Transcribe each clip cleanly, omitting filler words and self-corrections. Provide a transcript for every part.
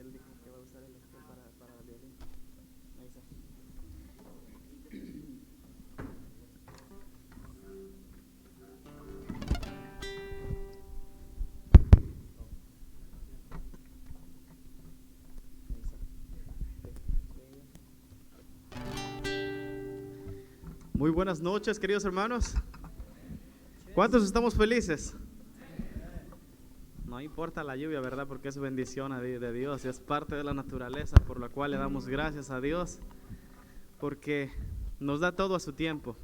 que él dijo que va a usar el para el violín. Ahí está. Muy buenas noches, queridos hermanos. ¿Cuántos estamos felices? No importa la lluvia, ¿verdad? Porque es bendición de Dios y es parte de la naturaleza, por la cual le damos gracias a Dios, porque nos da todo a su tiempo.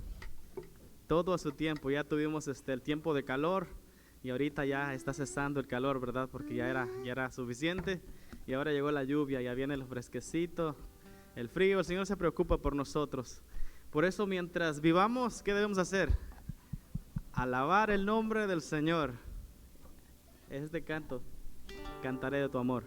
Todo a su tiempo. Ya tuvimos el tiempo de calor y ahorita ya está cesando el calor, ¿verdad? Porque ya era suficiente y ahora llegó la lluvia, ya viene el fresquecito, el frío. El Señor se preocupa por nosotros. Por eso, mientras vivamos, ¿qué debemos hacer? Alabar el nombre del Señor. Este canto, cantaré de tu amor.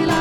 La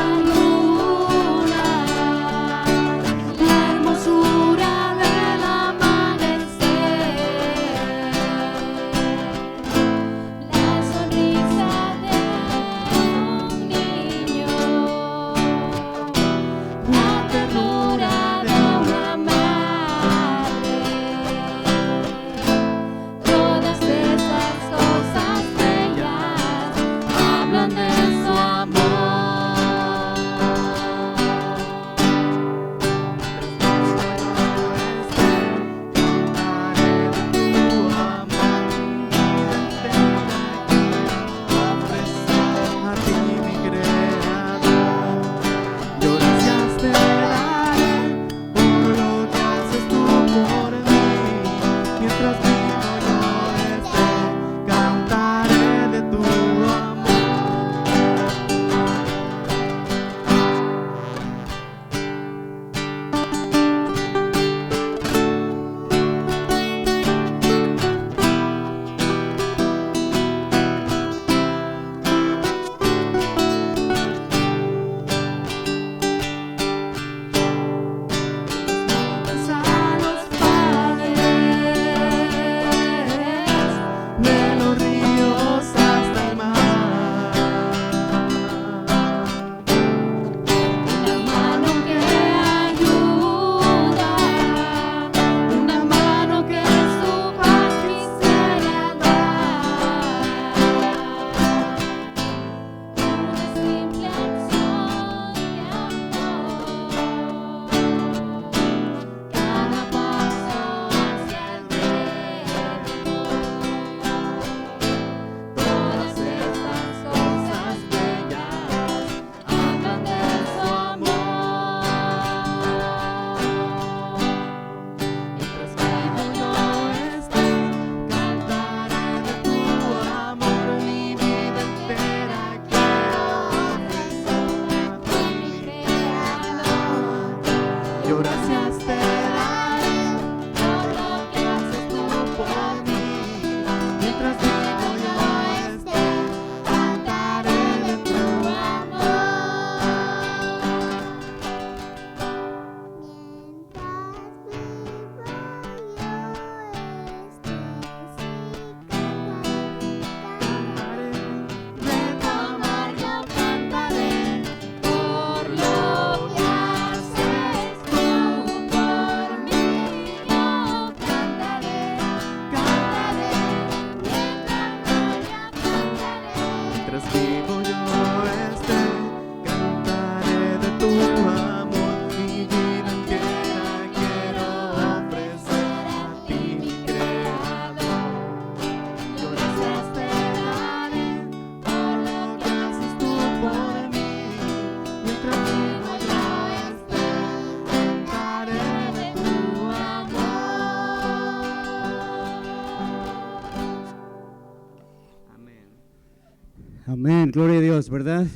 Amén, gloria a Dios, ¿verdad?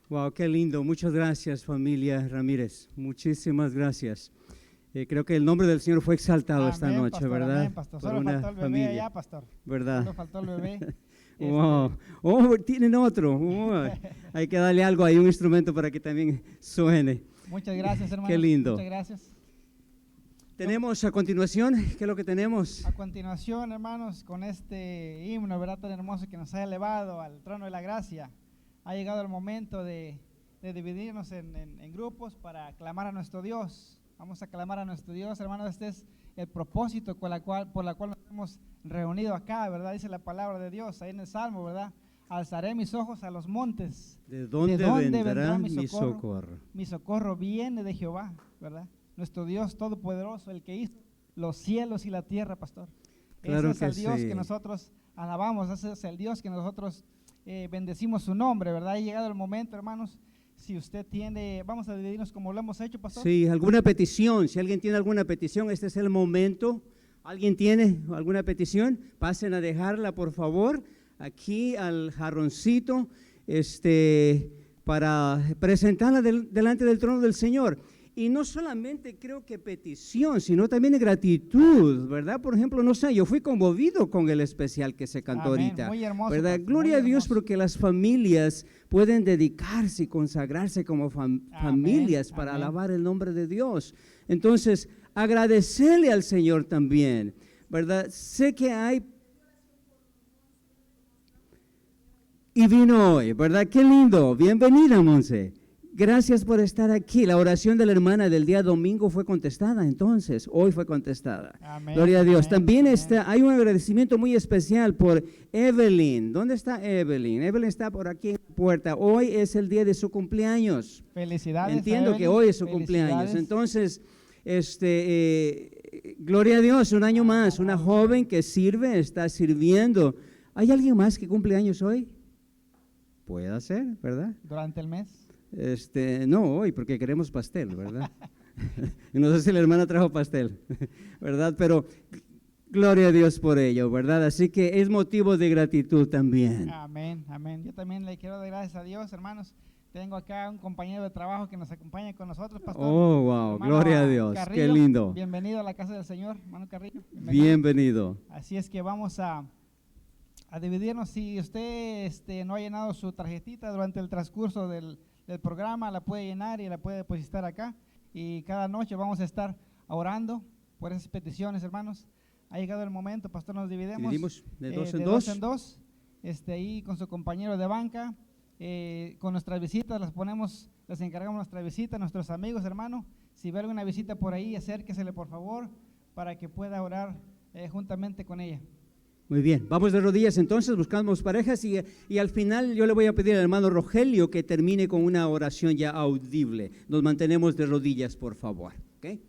Wow, qué lindo. Muchas gracias, familia Ramírez. Muchísimas gracias. Creo que el nombre del Señor fue exaltado esta noche, pastor, ¿verdad? Amén, pastor. Por Solo una faltó el bebé familia, allá, pastor. ¿verdad? Solo faltó el bebé. Wow. Oh, tienen otro. Hay que darle algo ahí, un instrumento para que también suene. Muchas gracias, hermanos. Qué lindo. Muchas gracias. Tenemos a continuación, ¿qué es lo que tenemos? A continuación, hermanos, con este himno, ¿verdad? Tan hermoso que nos ha elevado al trono de la gracia, ha llegado el momento de dividirnos en grupos para clamar a nuestro Dios. Vamos a clamar a nuestro Dios, hermanos. Este es el propósito por la cual nos hemos reunido acá, ¿verdad? Dice la palabra de Dios ahí en el Salmo, ¿verdad? Alzaré mis ojos a los montes. ¿De dónde vendrá mi socorro? Mi socorro viene de Jehová, ¿verdad? Nuestro Dios todopoderoso, el que hizo los cielos y la tierra, pastor. Claro, ese es el Dios sí, que nosotros alabamos, ese es el Dios que nosotros bendecimos su nombre, ¿verdad? Ha llegado el momento, hermanos. Si usted tiene, vamos a dividirnos como lo hemos hecho, pastor. Sí, alguna petición, si alguien tiene alguna petición, este es el momento. ¿Alguien tiene alguna petición? Pasen a dejarla, por favor, aquí al jarroncito, para presentarla delante del trono del Señor. Y no solamente creo que petición, sino también de gratitud, ¿verdad? Por ejemplo, no sé, yo fui conmovido con el especial que se cantó ahorita. Muy hermoso, ¿verdad? pastor, Gloria a Dios porque las familias pueden dedicarse y consagrarse como familias para alabar el nombre de Dios. Entonces, agradecerle al Señor también, ¿verdad? Sé que hay... Y vino hoy, ¿verdad? Qué lindo. Bienvenida, Monse. Gracias por estar aquí. La oración de la hermana del día domingo fue contestada, entonces, hoy fue contestada. Amén, Gloria a Dios. amén, También amén. hay un agradecimiento muy especial por Evelyn. ¿Dónde está Evelyn? Evelyn está por aquí en la puerta. Hoy es el día de su cumpleaños. Felicidades. Entiendo que hoy es su cumpleaños. Entonces, gloria a Dios, un año más, una joven que sirve, está sirviendo. ¿Hay alguien más que cumple años hoy? Puede ser, ¿verdad? Durante el mes. No hoy, porque queremos pastel, ¿verdad? No sé si la hermana trajo pastel, ¿verdad? Pero gloria a Dios por ello, ¿verdad? Así que es motivo de gratitud también. Amén, amén. Yo también le quiero dar gracias a Dios, hermanos. Tengo acá un compañero de trabajo que nos acompaña con nosotros, pastor. Oh, wow, Hermano gloria a Dios, Carrillo, qué lindo. Bienvenido a la casa del Señor, hermano Carrillo. Bienvenido. Así es que vamos a dividirnos. Si usted no ha llenado su tarjetita durante el transcurso del programa, la puede llenar y la puede depositar acá. Y cada noche vamos a estar orando por esas peticiones, hermanos. Ha llegado el momento, pastor, nos dividimos de dos en dos en dos. Ahí con su compañero de banca, con nuestras visitas, les encargamos nuestra visita, nuestros amigos, hermanos. Si ve alguna visita por ahí, acérquesele por favor, para que pueda orar juntamente con ella. Muy bien, vamos de rodillas entonces, buscamos parejas y al final yo le voy a pedir al hermano Rogelio que termine con una oración ya audible. Nos mantenemos de rodillas, por favor. ¿Okay?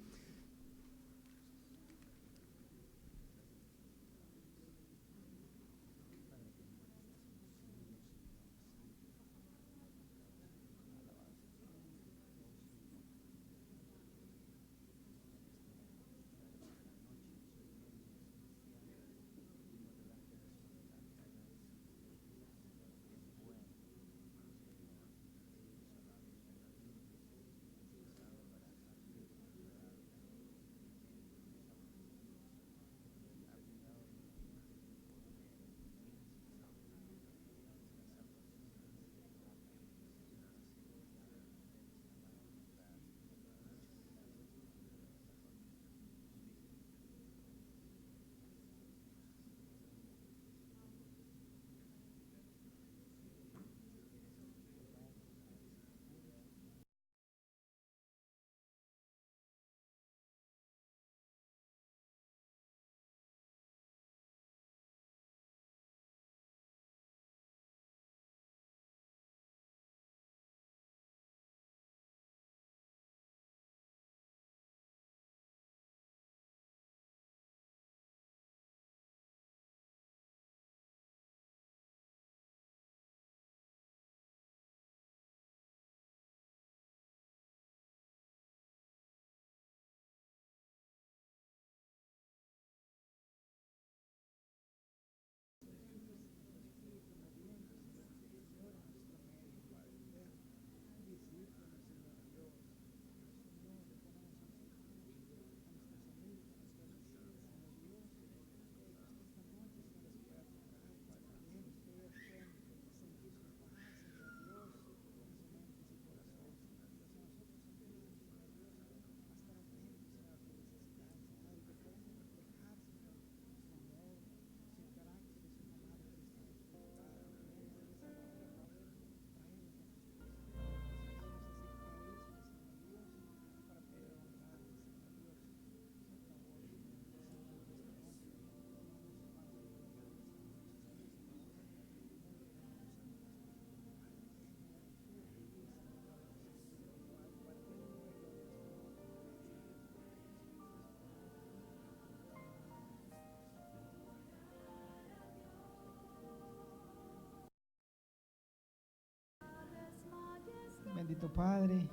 Todopoderoso Padre,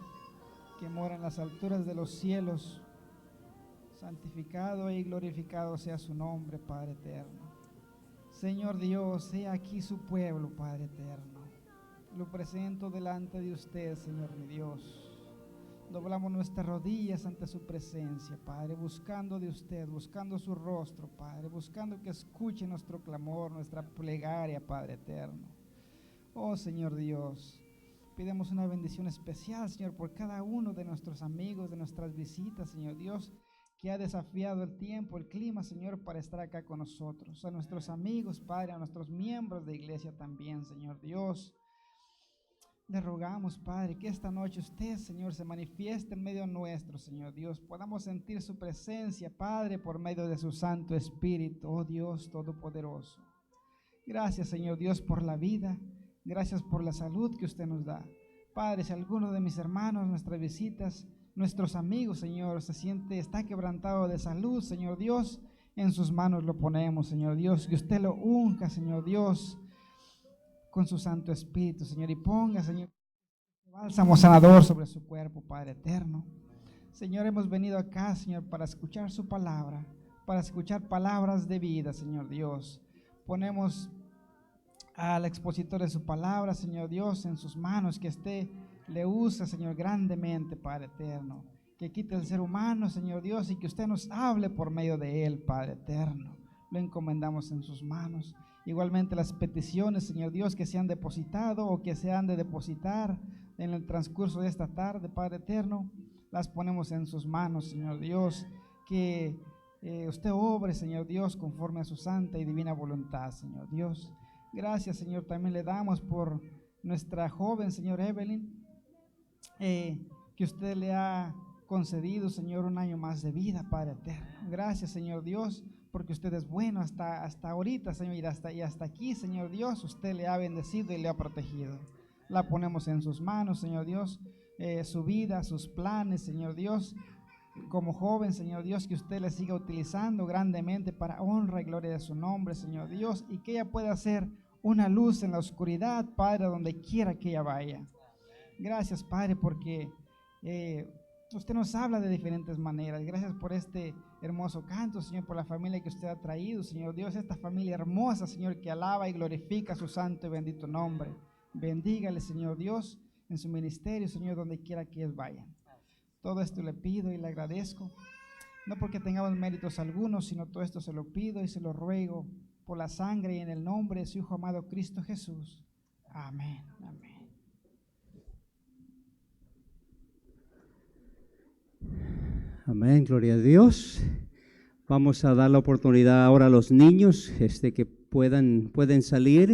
que mora en las alturas de los cielos, santificado y glorificado sea su nombre, Padre eterno. Señor Dios, sea aquí su pueblo, Padre eterno. Lo presento delante de usted, Señor mi Dios. Doblamos nuestras rodillas ante su presencia, Padre, buscando de usted, buscando su rostro, Padre, buscando que escuche nuestro clamor, nuestra plegaria, Padre eterno. Oh Señor Dios, pidamos una bendición especial, Señor, por cada uno de nuestros amigos, de nuestras visitas, Señor Dios, que ha desafiado el tiempo, el clima, Señor, para estar acá con nosotros. A nuestros amigos, Padre, a nuestros miembros de iglesia también, Señor Dios. Le rogamos, Padre, que esta noche usted, Señor, se manifieste en medio nuestro, Señor Dios. Podamos sentir su presencia, Padre, por medio de su Santo Espíritu, oh Dios Todopoderoso. Gracias, Señor Dios, por la vida. Gracias por la salud que usted nos da. Padre, si alguno de mis hermanos, nuestras visitas, nuestros amigos, Señor, está quebrantado de salud, Señor Dios, en sus manos lo ponemos, Señor Dios. Que usted lo unja, Señor Dios, con su Santo Espíritu, Señor, y ponga, Señor, bálsamo sanador sobre su cuerpo, Padre eterno. Señor, hemos venido acá, Señor, para escuchar su palabra, para escuchar palabras de vida, Señor Dios. Ponemos al expositor de su palabra, Señor Dios, en sus manos, que esté, le use, Señor, grandemente, Padre eterno. Que quite el ser humano, Señor Dios, y que usted nos hable por medio de él, Padre eterno. Lo encomendamos en sus manos. Igualmente las peticiones, Señor Dios, que se han depositado o que se han de depositar en el transcurso de esta tarde, Padre eterno, las ponemos en sus manos, Señor Dios. Que usted obre, Señor Dios, conforme a su santa y divina voluntad, Señor Dios. Gracias, Señor, también le damos por nuestra joven, Señor Evelyn, que usted le ha concedido, Señor, un año más de vida, Padre eterno. Gracias, Señor Dios, porque usted es bueno hasta ahorita, Señor, y hasta aquí, Señor Dios, usted le ha bendecido y le ha protegido. La ponemos en sus manos, Señor Dios, su vida, sus planes, Señor Dios, como joven, Señor Dios, que usted le siga utilizando grandemente para honra y gloria de su nombre, Señor Dios, y que ella pueda ser una luz en la oscuridad, Padre, donde quiera que ella vaya. Gracias, Padre, porque usted nos habla de diferentes maneras. Gracias por este hermoso canto, Señor, por la familia que usted ha traído, Señor Dios, esta familia hermosa, Señor, que alaba y glorifica su santo y bendito nombre. Bendígale, Señor Dios, en su ministerio, Señor, donde quiera que ellos vayan. Todo esto le pido y le agradezco, no porque tengamos méritos algunos, sino todo esto se lo pido y se lo ruego por la sangre y en el nombre de su Hijo amado Cristo Jesús. Amén. Amén. Amén, gloria a Dios. Vamos a dar la oportunidad ahora a los niños que pueden salir.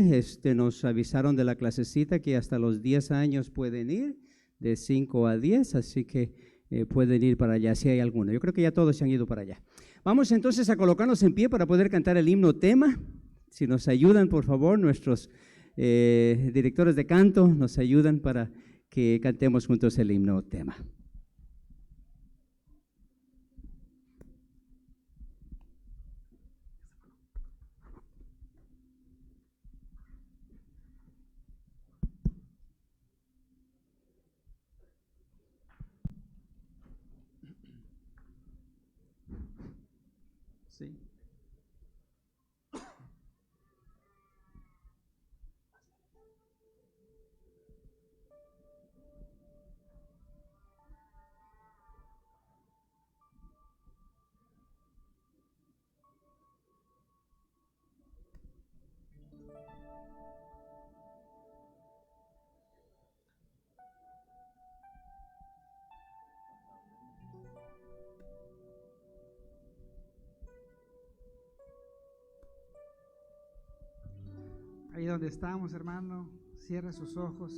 Nos avisaron de la clasecita que hasta los 10 años pueden ir, de 5 a 10, así que pueden ir para allá si hay alguno. Yo creo que ya todos se han ido para allá. Vamos entonces a colocarnos en pie para poder cantar el himno tema. Si nos ayudan, por favor, nuestros directores de canto nos ayudan para que cantemos juntos el himno tema. Sí. Ahí donde estamos, hermano, cierre sus ojos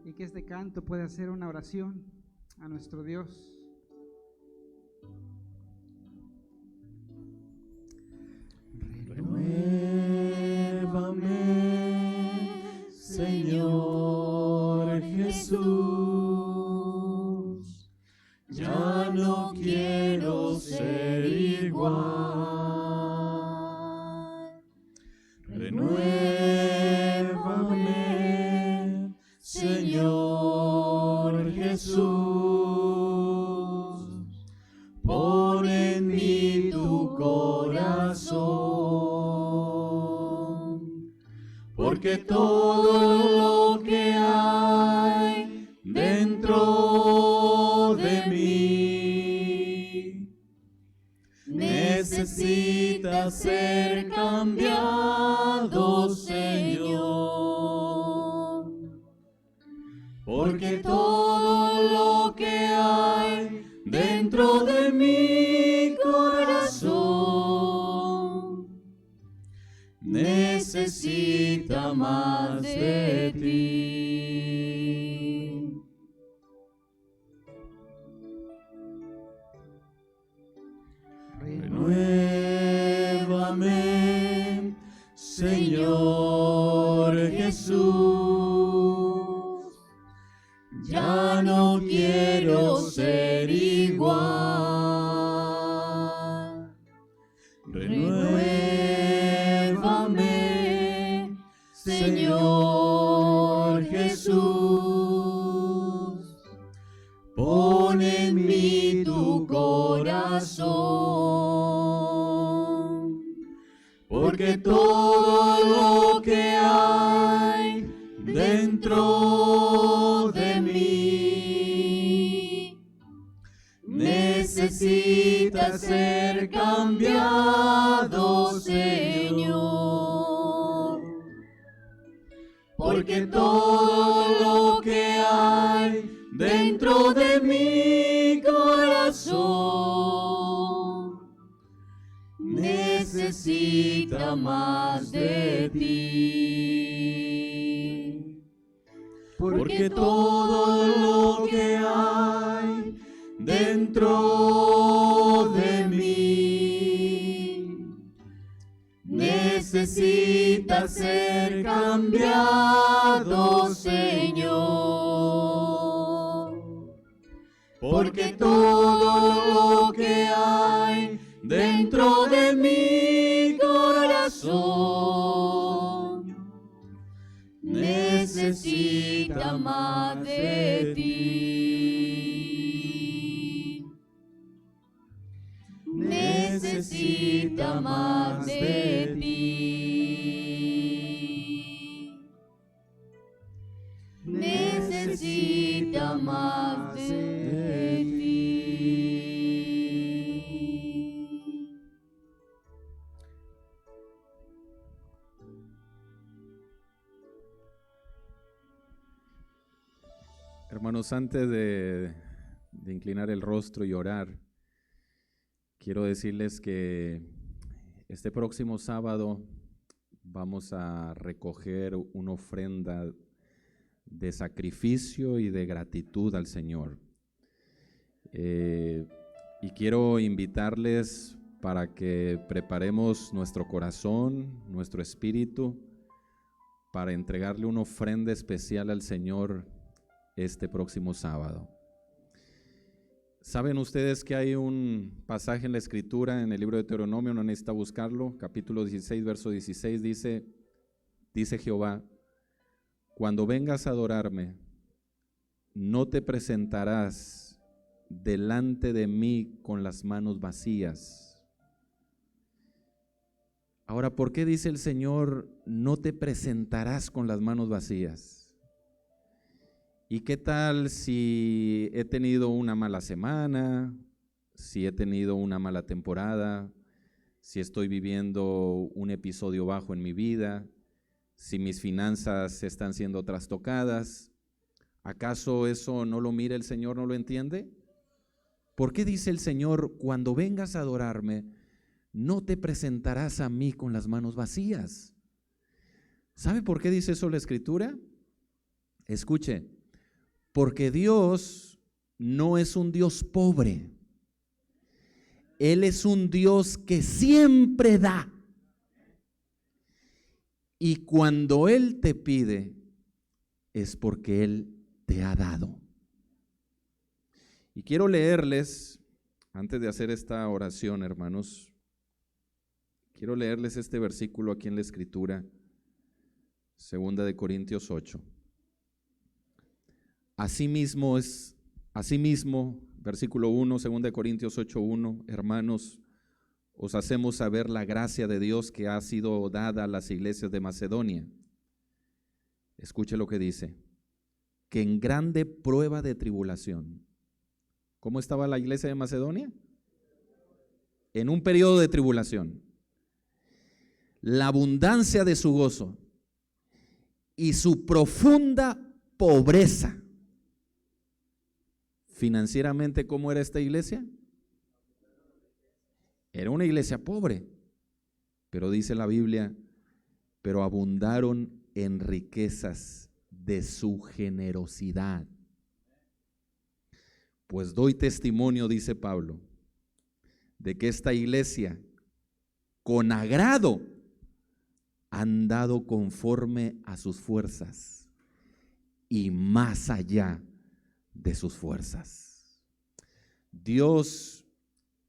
y que este canto pueda ser una oración a nuestro Dios. Renuévame, Señor Jesús, ya no quiero ser igual. Renuévame, Señor porque todo lo que hay dentro de mí necesita ser cambiado, Señor, porque todo lo que hay dentro de mi corazón necesita más de ti. Renuévame, Señor Jesús, ya no quiero ser igual. Renuévame, Señor Jesús, pon en mí tu corazón, porque todo lo que hay dentro de mí necesita ser cambiado, Señor, porque todo lo que hay dentro de mi corazón necesita más de ti, porque todo lo que hay dentro de mí necesita ser cambiado, Señor, porque todo lo que hay dentro de mi corazón necesita más de ti, necesita más de ti, necesita más de ti. Hermanos, antes de inclinar el rostro y orar, quiero decirles que este próximo sábado vamos a recoger una ofrenda de sacrificio y de gratitud al Señor. Y quiero invitarles para que preparemos nuestro corazón, nuestro espíritu, para entregarle una ofrenda especial al Señor este próximo sábado. ¿Saben ustedes que hay un pasaje en la Escritura, en el libro de Deuteronomio, no necesita buscarlo, capítulo 16, verso 16, dice Jehová: cuando vengas a adorarme, no te presentarás delante de mí con las manos vacías. Ahora, ¿por qué dice el Señor, no te presentarás con las manos vacías? ¿Y qué tal si he tenido una mala semana, si he tenido una mala temporada, si estoy viviendo un episodio bajo en mi vida, si mis finanzas están siendo trastocadas? ¿Acaso eso no lo mira el Señor, no lo entiende? ¿Por qué dice el Señor, cuando vengas a adorarme, no te presentarás a mí con las manos vacías? ¿Sabe por qué dice eso la Escritura? Escuche, porque Dios no es un Dios pobre. Él es un Dios que siempre da. Y cuando Él te pide, es porque Él te ha dado. Y quiero leerles, antes de hacer esta oración, hermanos, quiero leerles este versículo aquí en la Escritura, 2 Corintios 8. Asimismo, versículo 1, 2 Corintios 8:1, hermanos, os hacemos saber la gracia de Dios que ha sido dada a las iglesias de Macedonia. escuche lo que dice, que en grande prueba de tribulación. ¿Cómo estaba la iglesia de Macedonia? En un periodo de tribulación. La abundancia de su gozo y su profunda pobreza. Financieramente, ¿cómo era esta iglesia? Era una iglesia pobre, pero dice la Biblia, pero abundaron en riquezas de su generosidad. Pues doy testimonio, dice Pablo, de que esta iglesia con agrado han dado conforme a sus fuerzas y más allá de sus fuerzas. Dios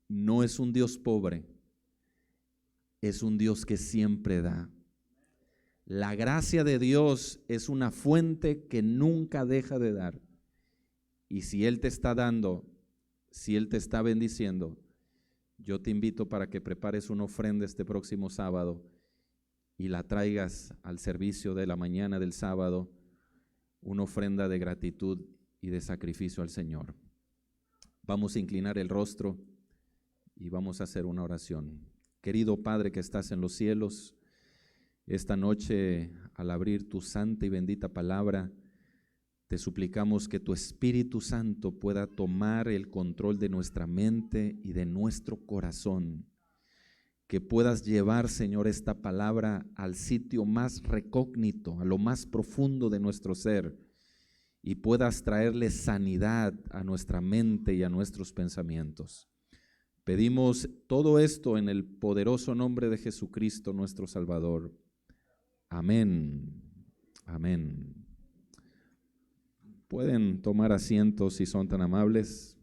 no es un Dios pobre, es un Dios que siempre da. La gracia de Dios es una fuente que nunca deja de dar. Y si Él te está dando, si Él te está bendiciendo, yo te invito para que prepares una ofrenda este próximo sábado y la traigas al servicio de la mañana del sábado, una ofrenda de gratitud y de sacrificio al Señor. Vamos a inclinar el rostro y vamos a hacer una oración. Querido Padre que estás en los cielos, esta noche al abrir tu santa y bendita palabra, te suplicamos que tu Espíritu Santo pueda tomar el control de nuestra mente y de nuestro corazón, que puedas llevar, Señor, esta palabra al sitio más recógnito, a lo más profundo de nuestro ser, y puedas traerle sanidad a nuestra mente y a nuestros pensamientos. Pedimos todo esto en el poderoso nombre de Jesucristo, nuestro Salvador. Amén. Amén. Pueden tomar asientos si son tan amables.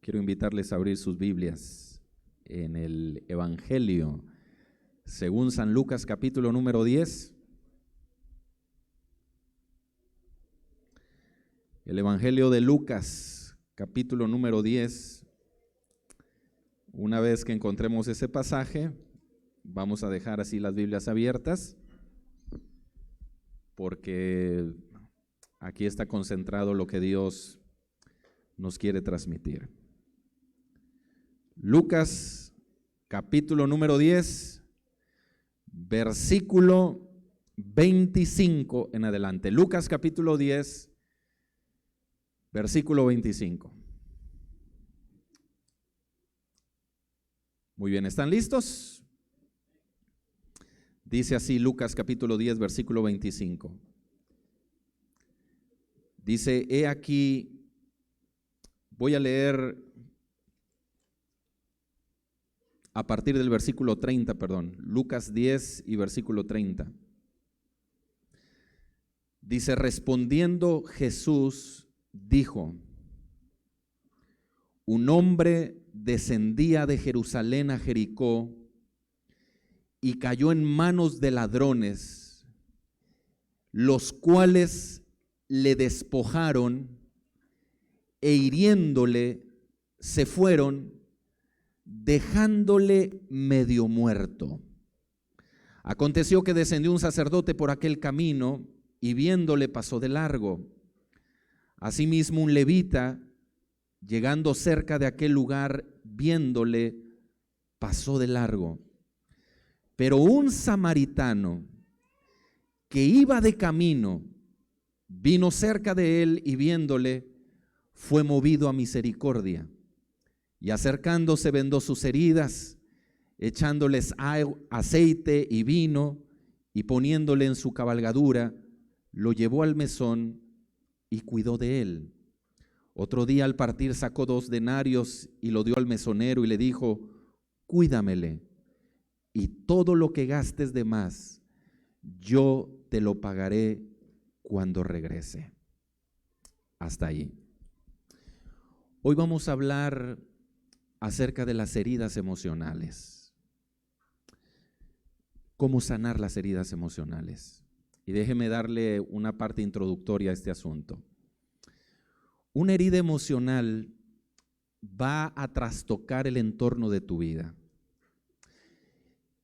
Quiero invitarles a abrir sus Biblias en el Evangelio según San Lucas, capítulo número 10. El Evangelio de Lucas, capítulo número 10. Una vez que encontremos ese pasaje, vamos a dejar así las Biblias abiertas, porque aquí está concentrado lo que Dios nos quiere transmitir. Lucas, capítulo número 10, versículo 25 en adelante. Lucas, capítulo 10, versículo 25. Muy bien, ¿están listos? Dice así Lucas capítulo 10, versículo 25. Dice, he aquí, voy a leer a partir del versículo 30, Lucas 10 y versículo 30. Dice, respondiendo Jesús, dijo, un hombre descendía de Jerusalén a Jericó y cayó en manos de ladrones, los cuales le despojaron e hiriéndole se fueron, dejándole medio muerto. Aconteció que descendió un sacerdote por aquel camino y viéndole pasó de largo. Asimismo un levita, llegando cerca de aquel lugar, viéndole, pasó de largo. Pero un samaritano que iba de camino, vino cerca de él y viéndole, fue movido a misericordia. Y acercándose vendó sus heridas, echándoles aceite y vino, y poniéndole en su cabalgadura, lo llevó al mesón y cuidó de él. Otro día al partir sacó 2 denarios y lo dio al mesonero y le dijo, cuídamele, y todo lo que gastes de más, yo te lo pagaré cuando regrese. Hasta ahí. Hoy vamos a hablar acerca de las heridas emocionales. ¿Cómo sanar las heridas emocionales? Y déjeme darle una parte introductoria a este asunto. Una herida emocional va a trastocar el entorno de tu vida.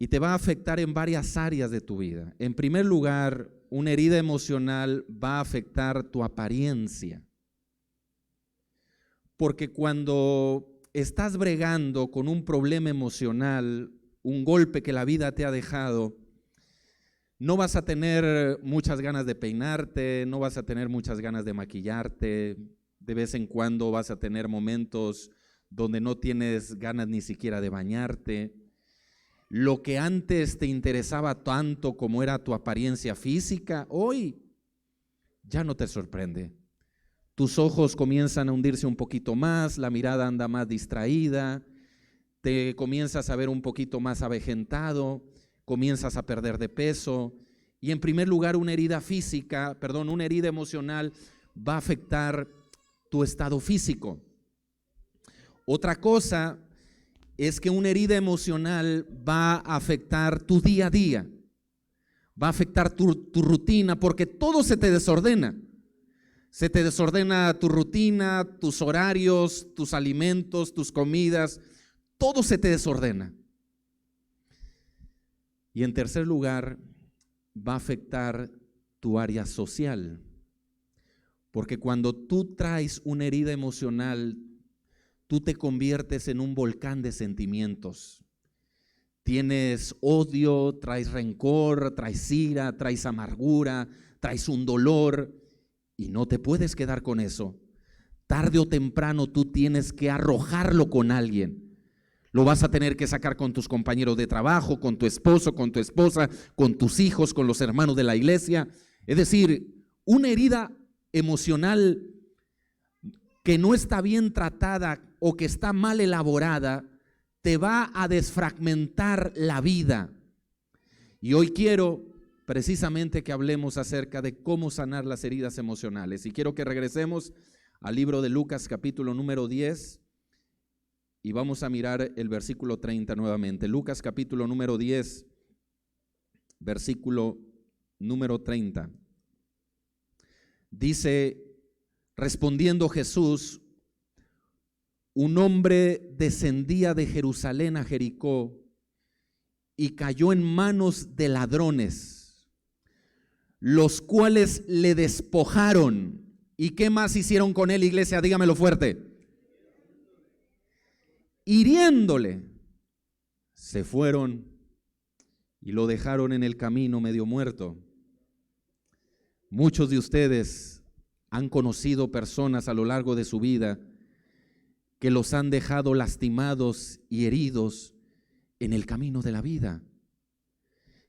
y te va a afectar en varias áreas de tu vida. En primer lugar, una herida emocional va a afectar tu apariencia. Porque cuando estás bregando con un problema emocional, un golpe que la vida te ha dejado, no vas a tener muchas ganas de peinarte, no vas a tener muchas ganas de maquillarte, de vez en cuando vas a tener momentos donde no tienes ganas ni siquiera de bañarte. Lo que antes te interesaba tanto como era tu apariencia física, hoy ya no te sorprende. Tus ojos comienzan a hundirse un poquito más, la mirada anda más distraída, te comienzas a ver un poquito más avejentado, comienzas a perder de peso. Y en primer lugar, una herida emocional va a afectar tu estado físico. Otra cosa es que una herida emocional va a afectar tu día a día, va a afectar tu rutina, porque todo se te desordena. Se te desordena tu rutina, tus horarios, tus alimentos, tus comidas, todo se te desordena. Y en tercer lugar, va a afectar tu área social, porque cuando tú traes una herida emocional, tú te conviertes en un volcán de sentimientos. Tienes odio, traes rencor, traes ira, traes amargura, traes un dolor y no te puedes quedar con eso. Tarde o temprano tú tienes que arrojarlo con alguien. Lo vas a tener que sacar con tus compañeros de trabajo, con tu esposo, con tu esposa, con tus hijos, con los hermanos de la iglesia. Es decir, una herida emocional que no está bien tratada o que está mal elaborada, te va a desfragmentar la vida. Y hoy quiero precisamente que hablemos acerca de cómo sanar las heridas emocionales. Y quiero que regresemos al libro de Lucas capítulo número 10 y vamos a mirar el versículo 30 nuevamente. Lucas capítulo número 10, versículo número 30. Dice: respondiendo Jesús, un hombre descendía de Jerusalén a Jericó y cayó en manos de ladrones, los cuales le despojaron. ¿Y qué más hicieron con él, iglesia? Dígamelo fuerte. Hiriéndole, se fueron y lo dejaron en el camino medio muerto. Muchos de ustedes han conocido personas a lo largo de su vida que los han dejado lastimados y heridos en el camino de la vida.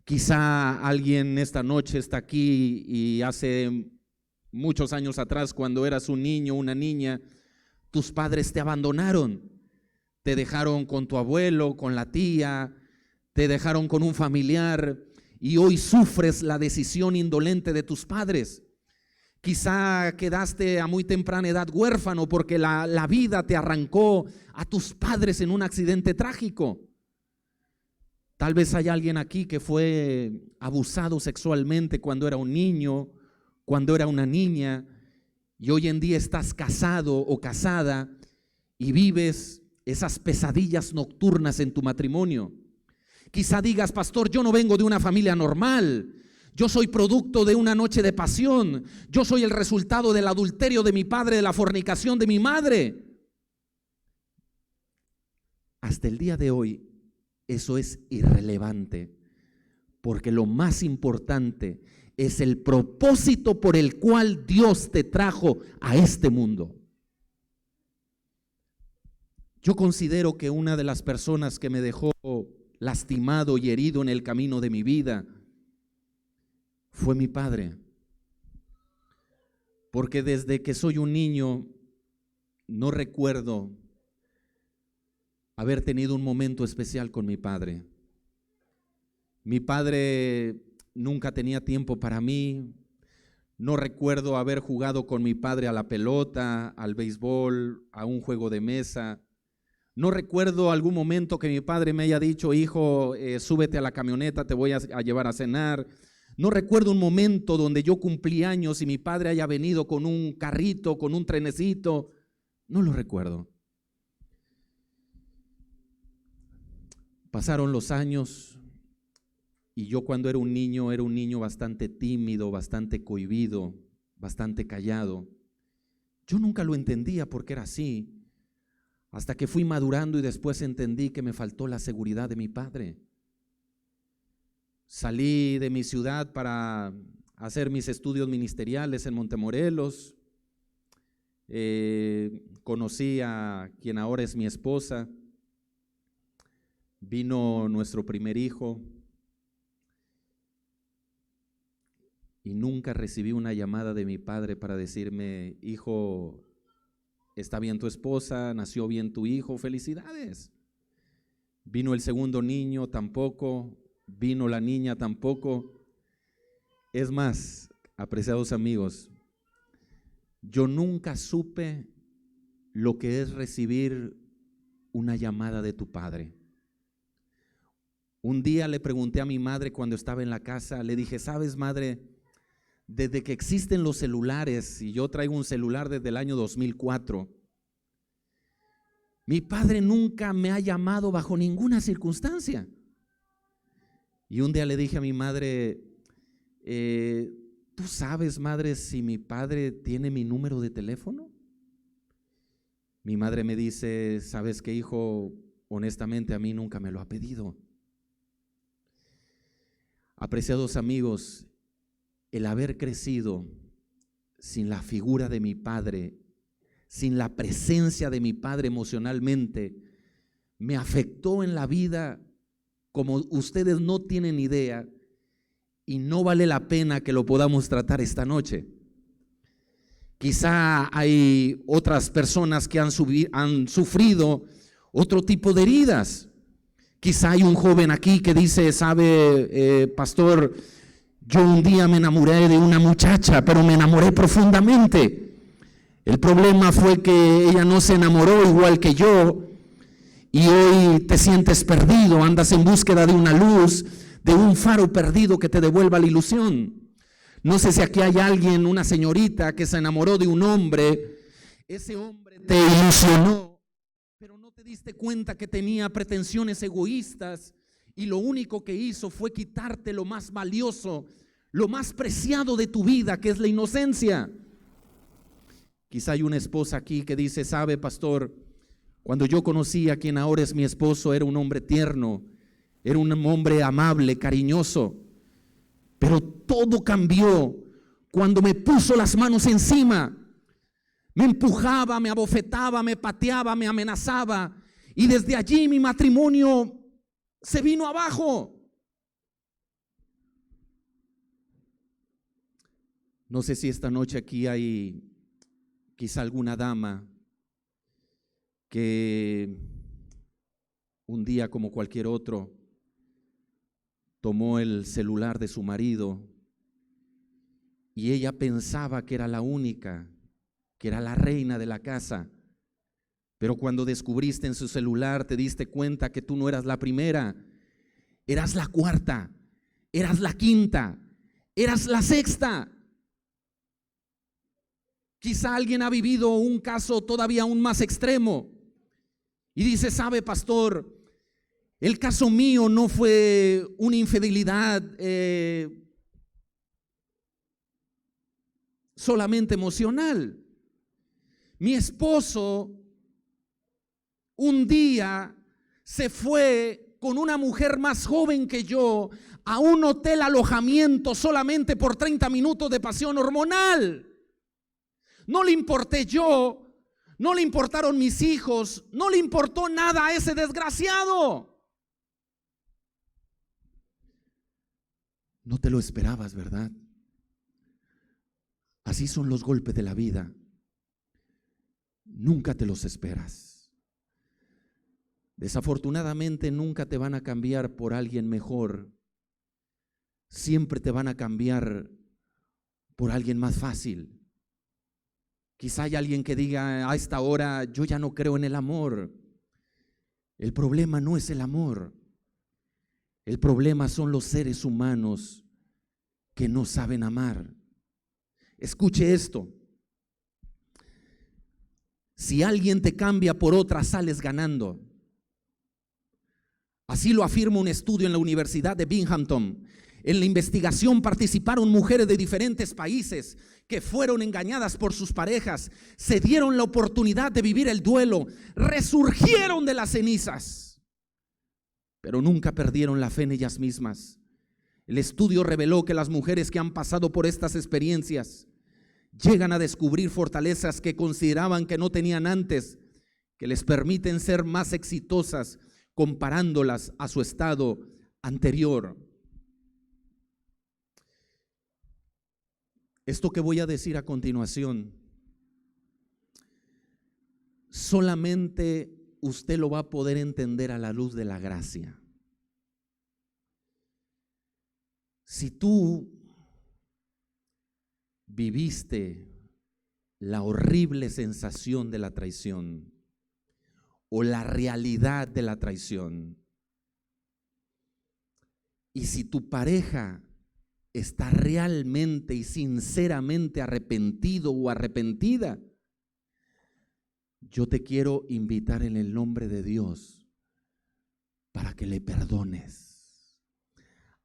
Quizá alguien esta noche está aquí y hace muchos años atrás, cuando eras un niño, una niña, tus padres te abandonaron, te dejaron con tu abuelo, con la tía, te dejaron con un familiar y hoy sufres la decisión indolente de tus padres. Quizá quedaste a muy temprana edad huérfano porque la vida te arrancó a tus padres en un accidente trágico. Tal vez hay alguien aquí que fue abusado sexualmente cuando era un niño, cuando era una niña, y hoy en día estás casado o casada y vives esas pesadillas nocturnas en tu matrimonio. Quizá digas: pastor, yo no vengo de una familia normal. Yo soy producto de una noche de pasión. Yo soy el resultado del adulterio de mi padre, de la fornicación de mi madre. Hasta el día de hoy, eso es irrelevante, porque lo más importante es el propósito por el cual Dios te trajo a este mundo. Yo considero que una de las personas que me dejó lastimado y herido en el camino de mi vida fue mi padre, porque desde que soy un niño no recuerdo haber tenido un momento especial con mi padre. Mi padre nunca tenía tiempo para mí. No recuerdo haber jugado con mi padre a la pelota, al béisbol, a un juego de mesa. No recuerdo algún momento que mi padre me haya dicho: hijo, súbete a la camioneta, te voy a llevar a cenar. No recuerdo un momento donde yo cumplí años y mi padre haya venido con un carrito, con un trenecito. No lo recuerdo. Pasaron los años Y yo cuando era un niño bastante tímido, bastante cohibido, bastante callado. Yo nunca lo entendía por qué era así, hasta que fui madurando y después entendí que me faltó la seguridad de mi padre. Salí de mi ciudad para hacer mis estudios ministeriales en Montemorelos. Conocí a quien ahora es mi esposa. Vino nuestro primer hijo y nunca recibí una llamada de mi padre para decirme: hijo, está bien tu esposa, nació bien tu hijo, felicidades. Vino el segundo niño, tampoco. Vino la niña, tampoco. Es más, apreciados amigos, yo nunca supe lo que es recibir una llamada de tu padre. Un día le pregunté a mi madre cuando estaba en la casa, le dije: ¿sabes, madre? Desde que existen los celulares, y yo traigo un celular desde el año 2004, mi padre nunca me ha llamado bajo ninguna circunstancia. Y un día le dije a mi madre: ¿tú sabes, madre, si mi padre tiene mi número de teléfono? Mi madre me dice: ¿sabes qué, hijo? Honestamente a mí nunca me lo ha pedido. Apreciados amigos, el haber crecido sin la figura de mi padre, sin la presencia de mi padre emocionalmente, me afectó en la vida como ustedes no tienen idea, y no vale la pena que lo podamos tratar esta noche. Quizá hay otras personas que han sufrido otro tipo de heridas. Quizá hay un joven aquí que dice: sabe, pastor, yo un día me enamoré de una muchacha, pero me enamoré profundamente. El problema fue que ella no se enamoró igual que yo, y hoy te sientes perdido, andas en búsqueda de una luz, de un faro perdido que te devuelva la ilusión. No sé si aquí hay alguien, una señorita que se enamoró de un hombre, ese hombre te ilusionó, pero no te diste cuenta que tenía pretensiones egoístas, y lo único que hizo fue quitarte lo más valioso, lo más preciado de tu vida, que es la inocencia. Quizá hay una esposa aquí que dice: sabe, pastor, cuando yo conocí a quien ahora es mi esposo, era un hombre tierno, era un hombre amable, cariñoso, pero todo cambió cuando me puso las manos encima. Me empujaba, me abofetaba, me pateaba, me amenazaba, y desde allí mi matrimonio se vino abajo. No sé si esta noche aquí hay quizá alguna dama que un día, como cualquier otro, tomó el celular de su marido y ella pensaba que era la única, que era la reina de la casa, pero cuando descubriste en su celular te diste cuenta que tú no eras la primera, eras la cuarta, eras la quinta, eras la sexta. Quizá alguien ha vivido un caso todavía aún más extremo y dice: sabe, pastor, el caso mío no fue una infidelidad solamente emocional. Mi esposo un día se fue con una mujer más joven que yo a un hotel alojamiento solamente por 30 minutos de pasión hormonal. No le importé yo, no le importaron mis hijos, no le importó nada a ese desgraciado. No te lo esperabas, ¿verdad? Así son los golpes de la vida. Nunca te los esperas. Desafortunadamente nunca te van a cambiar por alguien mejor. Siempre te van a cambiar por alguien más fácil. Quizá hay alguien que diga a esta hora: yo ya no creo en el amor. El problema no es el amor. El problema son los seres humanos que no saben amar. Escuche esto. Si alguien te cambia por otra, sales ganando. Así lo afirma un estudio en la Universidad de Binghamton. En la investigación participaron mujeres de diferentes países que fueron engañadas por sus parejas, se dieron la oportunidad de vivir el duelo, resurgieron de las cenizas, pero nunca perdieron la fe en ellas mismas. El estudio reveló que las mujeres que han pasado por estas experiencias llegan a descubrir fortalezas que consideraban que no tenían antes, que les permiten ser más exitosas comparándolas a su estado anterior. Esto que voy a decir a continuación, solamente usted lo va a poder entender a la luz de la gracia. Si tú viviste la horrible sensación de la traición o la realidad de la traición, y si tu pareja está realmente y sinceramente arrepentido o arrepentida, yo te quiero invitar en el nombre de Dios para que le perdones.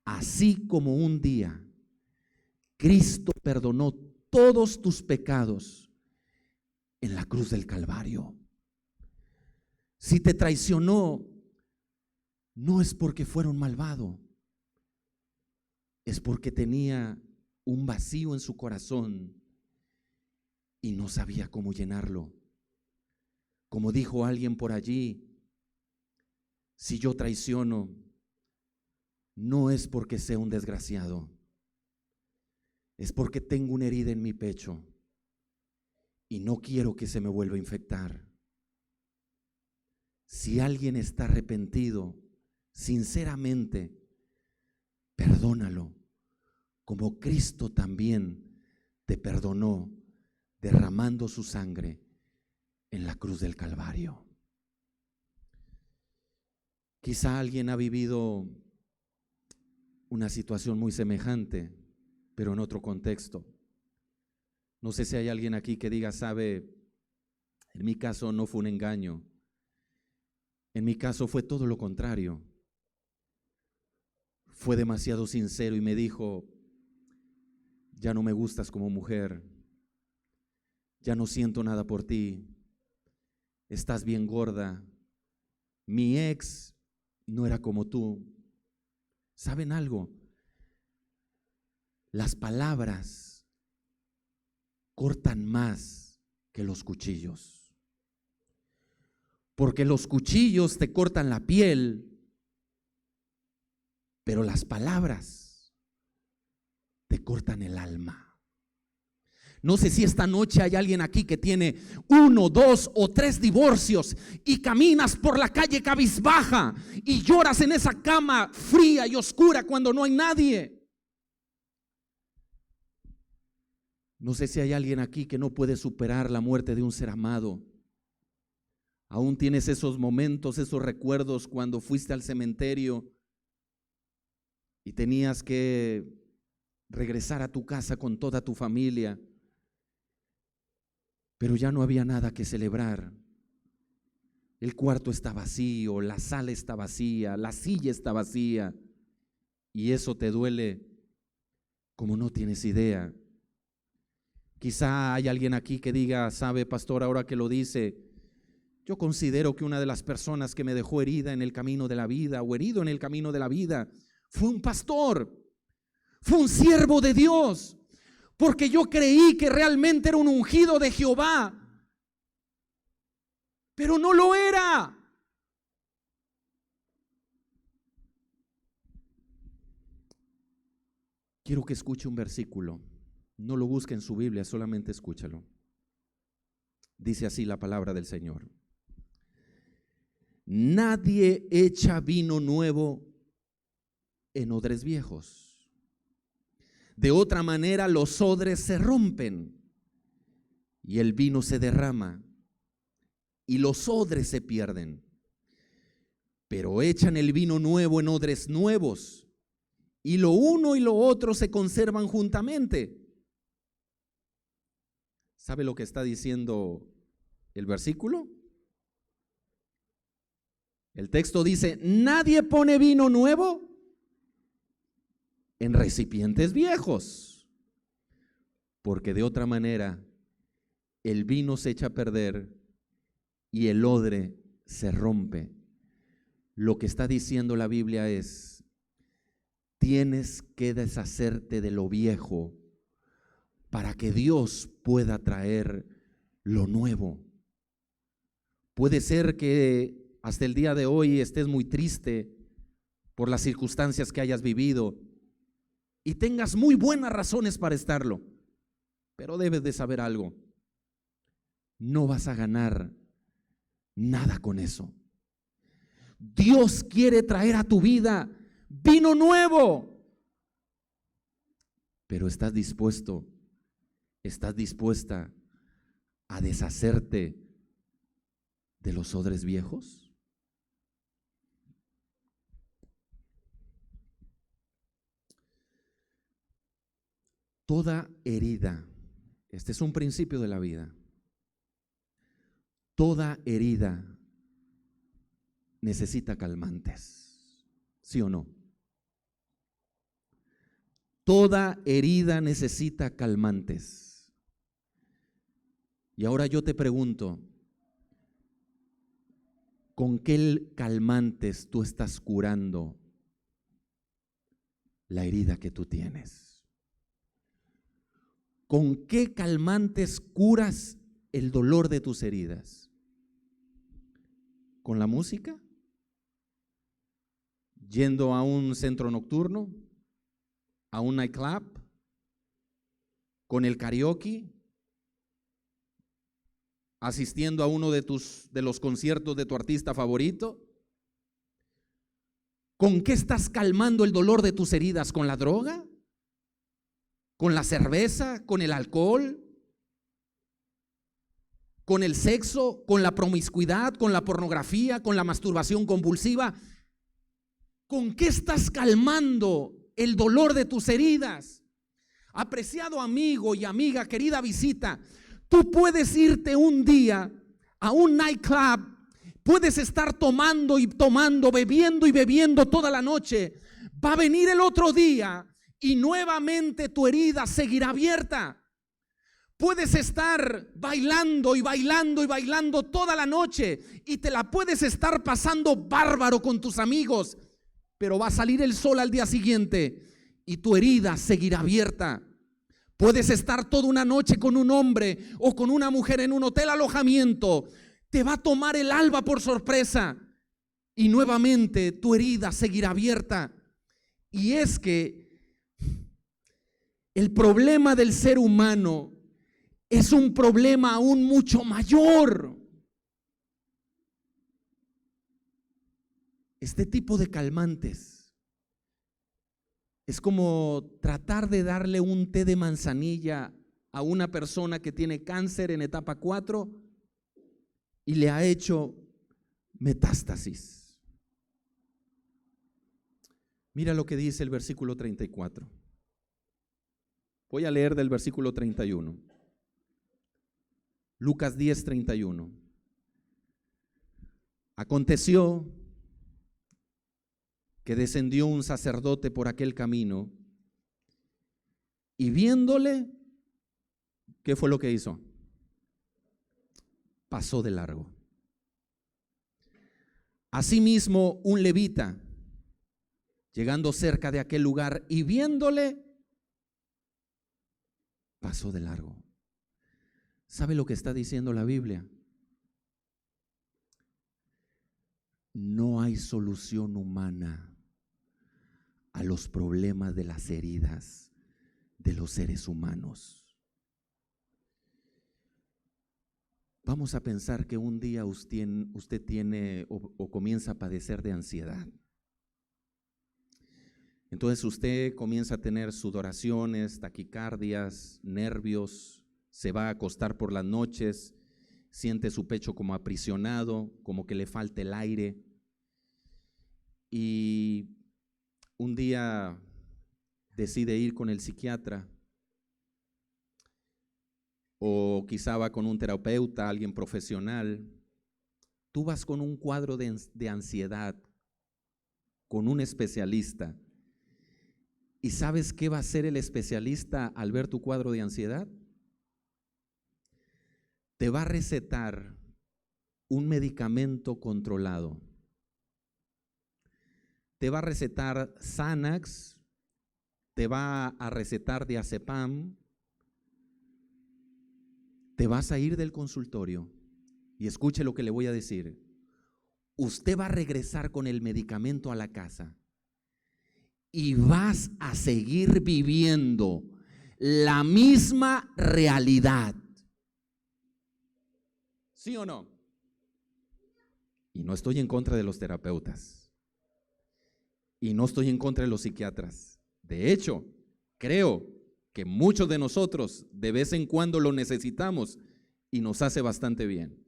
Así como un día Cristo perdonó todos tus pecados en la cruz del Calvario. Si te traicionó, no es porque fuera un malvado, es porque tenía un vacío en su corazón y no sabía cómo llenarlo. Como dijo alguien por allí, si yo traiciono, no es porque sea un desgraciado, es porque tengo una herida en mi pecho y no quiero que se me vuelva a infectar. Si alguien está arrepentido, sinceramente, perdónalo, como Cristo también te perdonó derramando su sangre en la cruz del Calvario. Quizá alguien ha vivido una situación muy semejante, pero en otro contexto. No sé si hay alguien aquí que diga, sabe, en mi caso no fue un engaño, en mi caso fue todo lo contrario. Fue demasiado sincero y me dijo, ya no me gustas como mujer, ya no siento nada por ti, estás bien gorda, mi ex no era como tú. ¿Saben algo? Las palabras cortan más que los cuchillos, porque los cuchillos te cortan la piel, pero las palabras te cortan el alma. No sé si esta noche hay alguien aquí que tiene 1, 2 o 3 divorcios y caminas por la calle cabizbaja y lloras en esa cama fría y oscura cuando no hay nadie. No sé si hay alguien aquí que no puede superar la muerte de un ser amado. Aún tienes esos momentos, esos recuerdos cuando fuiste al cementerio y tenías que regresar a tu casa con toda tu familia, pero ya no había nada que celebrar. El cuarto está vacío, la sala está vacía, la silla está vacía, y eso te duele como no tienes idea. Quizá hay alguien aquí que diga, sabe, pastor, ahora que lo dice, yo considero que una de las personas que me dejó herida en el camino de la vida o herido en el camino de la vida fue un pastor, fue un siervo de Dios, porque yo creí que realmente era un ungido de Jehová, pero no lo era. Quiero que escuche un versículo, no lo busque en su Biblia, solamente escúchalo. Dice así la palabra del Señor: nadie echa vino nuevo en odres viejos. De otra manera los odres se rompen y el vino se derrama y los odres se pierden. Pero echan el vino nuevo en odres nuevos y lo uno y lo otro se conservan juntamente. ¿Sabe lo que está diciendo el versículo? El texto dice, nadie pone vino nuevo en recipientes viejos, porque de otra manera el vino se echa a perder y el odre se rompe. Lo que está diciendo la Biblia es, tienes que deshacerte de lo viejo para que Dios pueda traer lo nuevo. Puede ser que hasta el día de hoy estés muy triste por las circunstancias que hayas vivido y tengas muy buenas razones para estarlo, pero debes de saber algo, no vas a ganar nada con eso. Dios quiere traer a tu vida vino nuevo, pero ¿estás dispuesta a deshacerte de los odres viejos? Toda herida, este es un principio de la vida, toda herida necesita calmantes, ¿sí o no? Toda herida necesita calmantes. Y ahora yo te pregunto, ¿con qué calmantes tú estás curando la herida que tú tienes? ¿Con qué calmantes curas el dolor de tus heridas? ¿Con la música? ¿Yendo a un centro nocturno? ¿A un nightclub? ¿Con el karaoke? ¿Asistiendo a uno de los conciertos de tu artista favorito? ¿Con qué estás calmando el dolor de tus heridas? ¿Con la droga? ¿Con la cerveza? ¿Con el alcohol? ¿Con el sexo? ¿Con la promiscuidad? ¿Con la pornografía? ¿Con la masturbación compulsiva? ¿Con qué estás calmando el dolor de tus heridas? Apreciado amigo y amiga, querida visita, tú puedes irte un día a un nightclub, puedes estar tomando y tomando, bebiendo y bebiendo toda la noche. Va a venir el otro día y nuevamente tu herida seguirá abierta. Puedes estar bailando y bailando y bailando toda la noche y te la puedes estar pasando bárbaro con tus amigos, pero va a salir el sol al día siguiente y tu herida seguirá abierta. Puedes estar toda una noche con un hombre o con una mujer en un hotel alojamiento, te va a tomar el alba por sorpresa y nuevamente tu herida seguirá abierta. Y es que el problema del ser humano es un problema aún mucho mayor. Este tipo de calmantes es como tratar de darle un té de manzanilla a una persona que tiene cáncer en etapa 4 y le ha hecho metástasis. Mira lo que dice el versículo 34. Voy a leer del versículo 31. Lucas 10:31. Aconteció que descendió un sacerdote por aquel camino y viéndole, ¿qué fue lo que hizo? Pasó de largo. Asimismo, un levita, llegando cerca de aquel lugar y viéndole, pasó de largo. ¿Sabe lo que está diciendo la Biblia? No hay solución humana a los problemas de las heridas de los seres humanos. Vamos a pensar que un día usted tiene o comienza a padecer de ansiedad. Entonces usted comienza a tener sudoraciones, taquicardias, nervios, se va a acostar por las noches, siente su pecho como aprisionado, como que le falta el aire. Y un día decide ir con el psiquiatra o quizá va con un terapeuta, alguien profesional. tú vas con un cuadro de ansiedad, con un especialista, ¿y sabes qué va a hacer el especialista al ver tu cuadro de ansiedad? Te va a recetar un medicamento controlado. Te va a recetar Xanax, te va a recetar diazepam, te vas a ir del consultorio y escuche lo que le voy a decir. Usted va a regresar con el medicamento a la casa y vas a seguir viviendo la misma realidad. ¿Sí o no? Y no estoy en contra de los terapeutas. Y no estoy en contra de los psiquiatras. De hecho, creo que muchos de nosotros de vez en cuando lo necesitamos y nos hace bastante bien.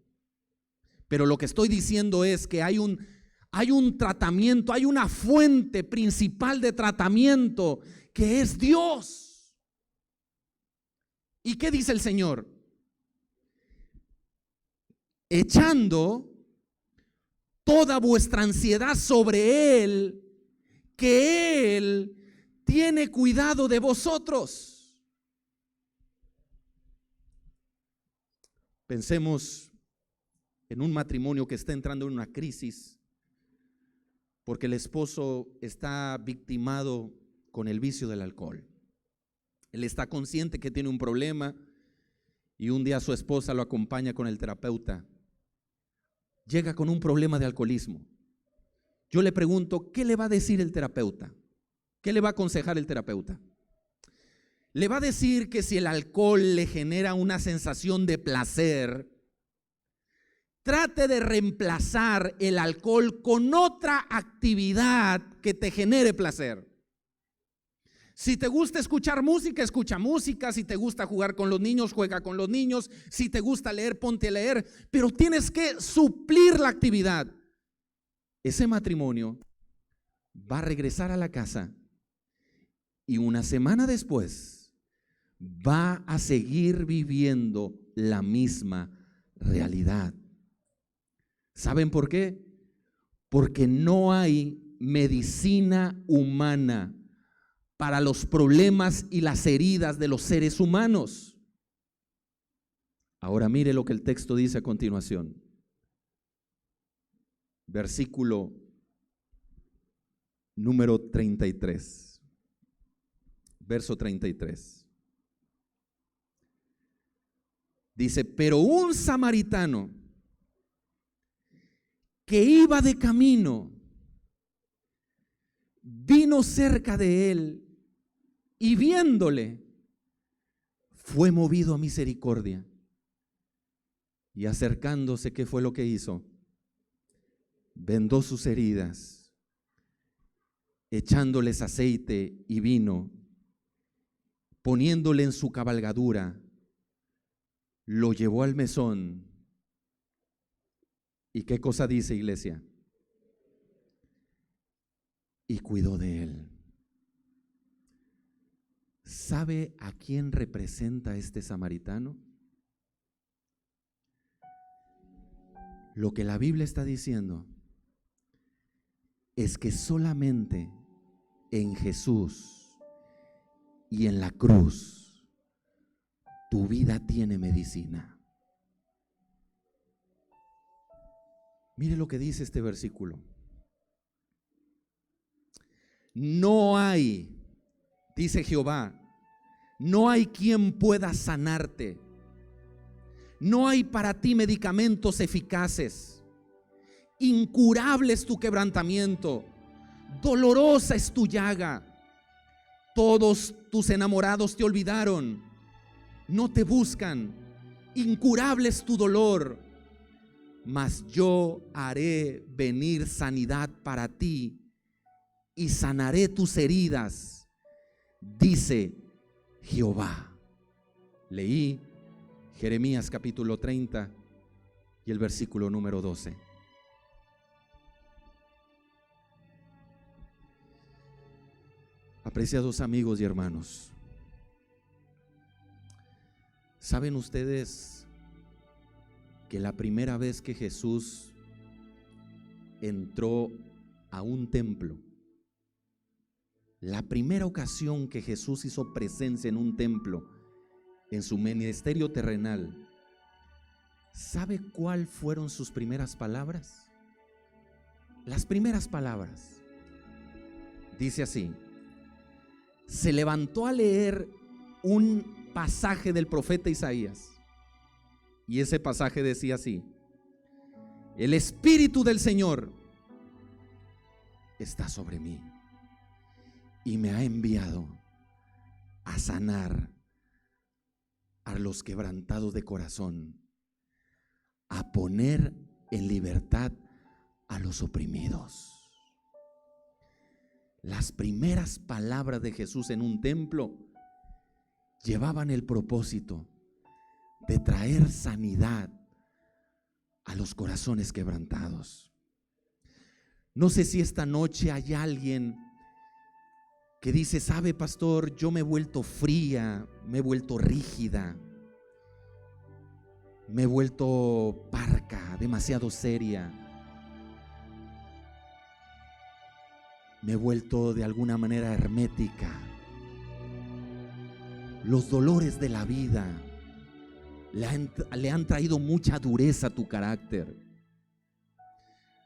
Pero lo que estoy diciendo es que hay un tratamiento, hay una fuente principal de tratamiento que es Dios. ¿Y qué dice el Señor? Echando toda vuestra ansiedad sobre Él, que Él tiene cuidado de vosotros. Pensemos en un matrimonio que está entrando en una crisis porque el esposo está victimado con el vicio del alcohol. Él está consciente que tiene un problema y un día su esposa lo acompaña con el terapeuta. Llega con un problema de alcoholismo. Yo le pregunto, ¿qué le va a decir el terapeuta? ¿Qué le va a aconsejar el terapeuta? Le va a decir que si el alcohol le genera una sensación de placer, trate de reemplazar el alcohol con otra actividad que te genere placer. Si te gusta escuchar música, escucha música. Si te gusta jugar con los niños, juega con los niños. Si te gusta leer, ponte a leer. Pero tienes que suplir la actividad. Ese matrimonio va a regresar a la casa y una semana después va a seguir viviendo la misma realidad. ¿Saben por qué? Porque no hay medicina humana para los problemas y las heridas de los seres humanos. Ahora mire lo que el texto dice a continuación. Versículo número 33. Verso 33. Dice, pero un samaritano que iba de camino vino cerca de él y viéndole fue movido a misericordia y acercándose, ¿qué fue lo que hizo? Vendó sus heridas, echándoles aceite y vino, poniéndole en su cabalgadura, lo llevó al mesón. ¿Y qué cosa dice, iglesia? Y cuidó de él. ¿Sabe a quién representa este samaritano? Lo que la Biblia está diciendo es que solamente en Jesús y en la cruz tu vida tiene medicina. Mire lo que dice este versículo. No hay, dice Jehová, no hay quien pueda sanarte. No hay para ti medicamentos eficaces. Incurable es tu quebrantamiento, dolorosa es tu llaga. Todos tus enamorados te olvidaron, no te buscan. Incurable es tu dolor, mas yo haré venir sanidad para ti y sanaré tus heridas, dice Jehová. Leí Jeremías capítulo 30 y el versículo número 12. Apreciados amigos y hermanos, ¿saben ustedes que la primera vez que Jesús entró a un templo. La primera ocasión que Jesús hizo presencia en un templo, en su ministerio terrenal, ¿sabe cuál fueron sus primeras palabras? Las primeras palabras. Dice así: se levantó a leer un pasaje del profeta Isaías, y ese pasaje decía así: el Espíritu del Señor está sobre mí y me ha enviado a sanar a los quebrantados de corazón, a poner en libertad a los oprimidos. Las primeras palabras de Jesús en un templo llevaban el propósito de traer sanidad a los corazones quebrantados. No sé si esta noche hay alguien que dice: sabe, pastor, yo me he vuelto fría, me he vuelto rígida, me he vuelto parca, demasiado seria, me he vuelto de alguna manera hermética. Los dolores de la vida le han traído mucha dureza a tu carácter.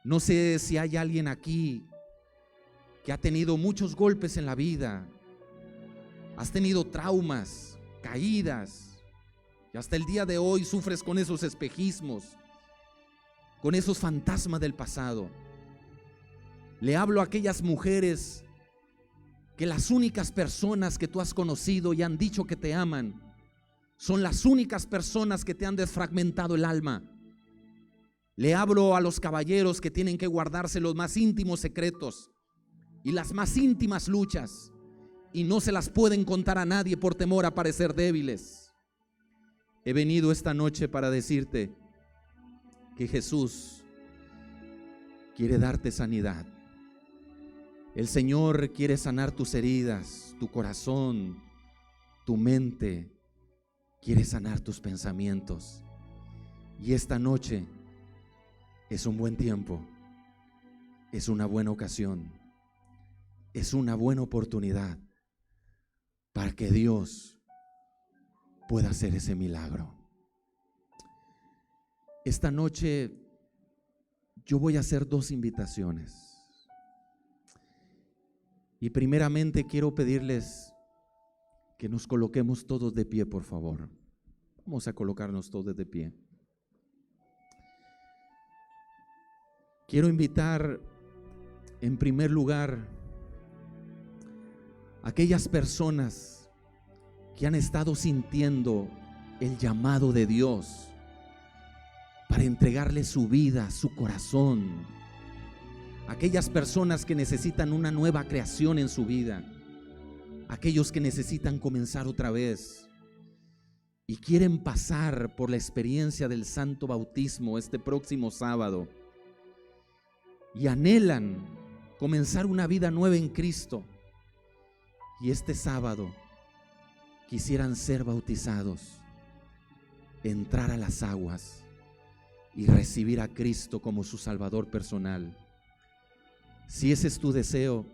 No sé si hay alguien aquí que ha tenido muchos golpes en la vida, has tenido traumas, caídas, y hasta el día de hoy sufres con esos espejismos, con esos fantasmas del pasado. Le hablo a aquellas mujeres que las únicas personas que tú has conocido y han dicho que te aman son las únicas personas que te han desfragmentado el alma. Le hablo a los caballeros que tienen que guardarse los más íntimos secretos y las más íntimas luchas, y no se las pueden contar a nadie por temor a parecer débiles. He venido esta noche para decirte que Jesús quiere darte sanidad. El Señor quiere sanar tus heridas, tu corazón, tu mente. Quiere sanar tus pensamientos. Y esta noche es un buen tiempo, es una buena ocasión, es una buena oportunidad para que Dios pueda hacer ese milagro. Esta noche yo voy a hacer 2 invitaciones. Y primeramente quiero pedirles que nos coloquemos todos de pie, por favor. Vamos a colocarnos todos de pie. Quiero invitar en primer lugar a aquellas personas que han estado sintiendo el llamado de Dios para entregarle su vida, su corazón. Aquellas personas que necesitan una nueva creación en su vida. Aquellos que necesitan comenzar otra vez y quieren pasar por la experiencia del santo bautismo este próximo sábado y anhelan comenzar una vida nueva en Cristo, y este sábado quisieran ser bautizados, entrar a las aguas y recibir a Cristo como su Salvador personal. Si ese es tu deseo,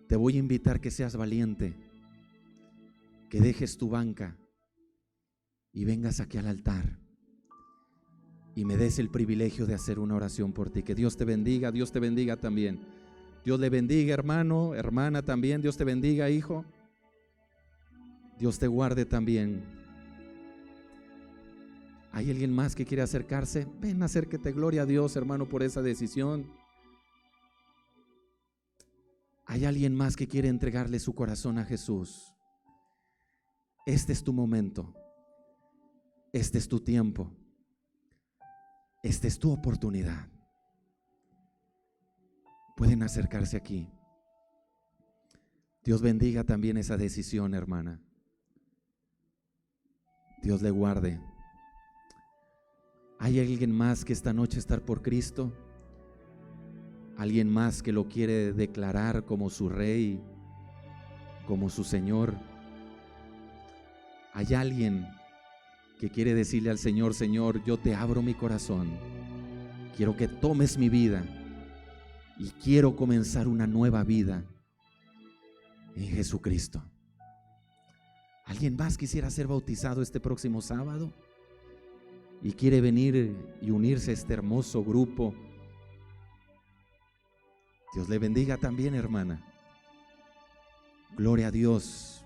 te voy a invitar que seas valiente, que dejes tu banca y vengas aquí al altar y me des el privilegio de hacer una oración por ti. Que Dios te bendiga también. Dios le bendiga, hermano, hermana también. Dios te bendiga, hijo. Dios te guarde también. ¿Hay alguien más que quiere acercarse? Ven, acérquete, gloria a Dios, hermano, por esa decisión. ¿Hay alguien más que quiere entregarle su corazón a Jesús? Este es tu momento. Este es tu tiempo. Esta es tu oportunidad. Pueden acercarse aquí. Dios bendiga también esa decisión, hermana. Dios le guarde. ¿Hay alguien más que esta noche estar por Cristo? ¿Alguien más que lo quiere declarar como su Rey, como su Señor? ¿Hay alguien que quiere decirle al Señor: Señor, yo te abro mi corazón, quiero que tomes mi vida y quiero comenzar una nueva vida en Jesucristo. ¿Alguien más quisiera ser bautizado este próximo sábado y quiere venir y unirse a este hermoso grupo? Dios le bendiga también, hermana. Gloria a Dios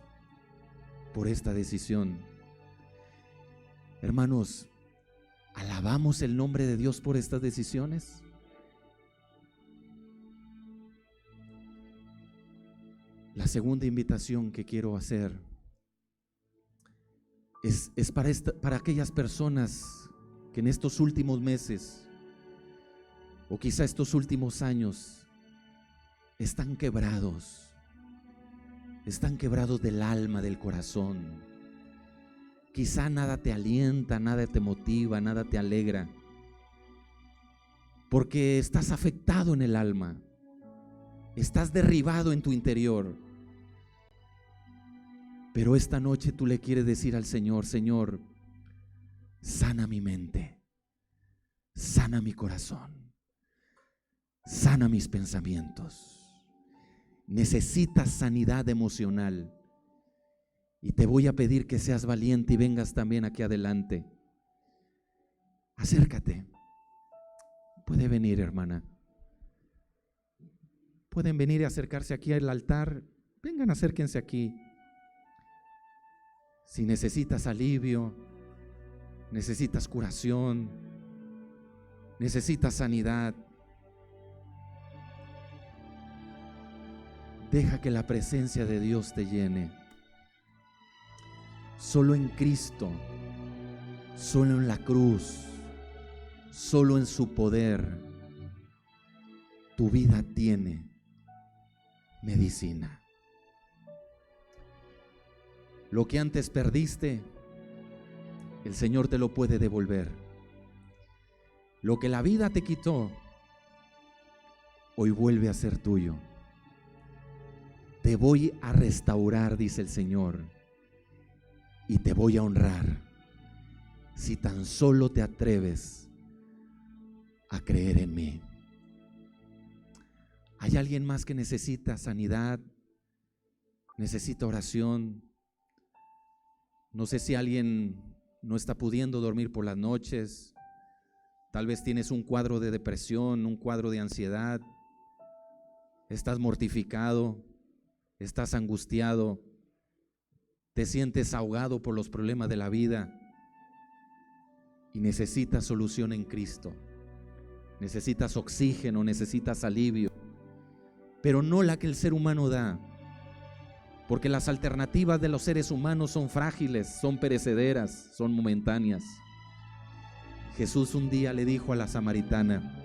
por esta decisión. Hermanos, ¿alabamos el nombre de Dios por estas decisiones? La segunda invitación que quiero hacer es para aquellas personas que en estos últimos meses o quizá estos últimos años están quebrados del alma, del corazón. Quizá nada te alienta, nada te motiva, nada te alegra, porque estás afectado en el alma, estás derribado en tu interior. Pero esta noche tú le quieres decir al Señor: Señor, sana mi mente, sana mi corazón, sana mis pensamientos. Necesitas sanidad emocional y te voy a pedir que seas valiente y vengas también aquí adelante. Acércate. Puede venir, hermana. Pueden venir y acercarse aquí al altar. Vengan, acérquense aquí. Si necesitas alivio, necesitas curación, necesitas sanidad, deja que la presencia de Dios te llene. Solo en Cristo, solo en la cruz, solo en su poder, tu vida tiene medicina. Lo que antes perdiste, el Señor te lo puede devolver. Lo que la vida te quitó, hoy vuelve a ser tuyo. Te voy a restaurar, dice el Señor, y te voy a honrar si tan solo te atreves a creer en mí. ¿Hay alguien más que necesita sanidad? ¿Necesita oración? No sé si alguien no está pudiendo dormir por las noches. Tal vez tienes un cuadro de depresión, un cuadro de ansiedad. Estás mortificado, estás angustiado, te sientes ahogado por los problemas de la vida y necesitas solución en Cristo. Necesitas oxígeno, necesitas alivio, pero no la que el ser humano da. Porque las alternativas de los seres humanos son frágiles, son perecederas, son momentáneas. Jesús un día le dijo a la samaritana: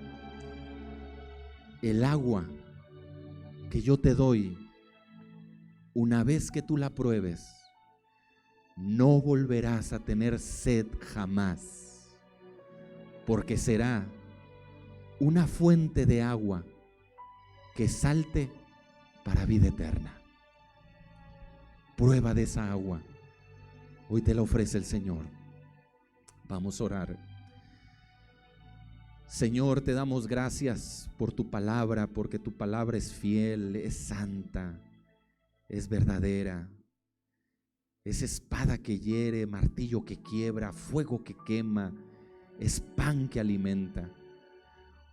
el agua que yo te doy, una vez que tú la pruebes, no volverás a tener sed jamás, porque será una fuente de agua que salte para vida eterna. Prueba de esa agua. Hoy te la ofrece el Señor. Vamos a orar. Señor, te damos gracias por tu palabra, porque tu palabra es fiel, es santa, es verdadera. Es espada que hiere, martillo que quiebra, fuego que quema, es pan que alimenta.